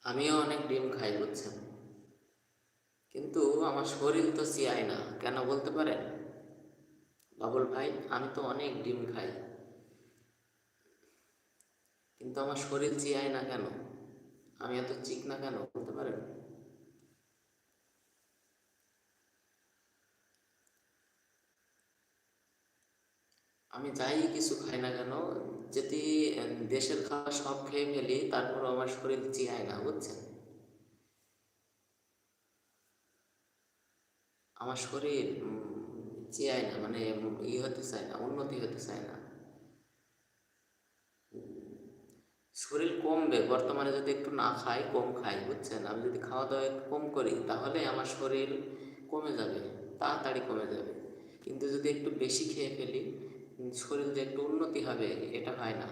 আমিও অনেক ডিম খাই বুঝছেন, কিন্তু আমার শরীর তো চিয়ায় না। কেন বলতে পারেন বাবুল ভাই? আমি তো অনেক ডিম খাই, কিন্তু আমার শরীর চিয়ায় না কেন? আমি এত চিকনা কেন বলতে পারেন? আমি যাই কিছু খাই না কেন, যদি দেশের খাবার সব খেয়ে ফেলি তারপর আমার শরীর চিয়ায় না বুঝছেন। আমার শরীর চিয়ায় না, মানে হতে চায় না, উন্নতি হতে চায় না। শরীর কমবে বর্তমানে যদি একটু না খাই, কম খাই বুঝছেন। আমি যদি খাওয়া দাওয়া একটু কম করি তাহলে আমার শরীর কমে যাবে, তাড়াতাড়ি কমে যাবে। কিন্তু যদি একটু বেশি খেয়ে ফেলি, শরীর যে একটু উন্নতি হবে এটা হয় না।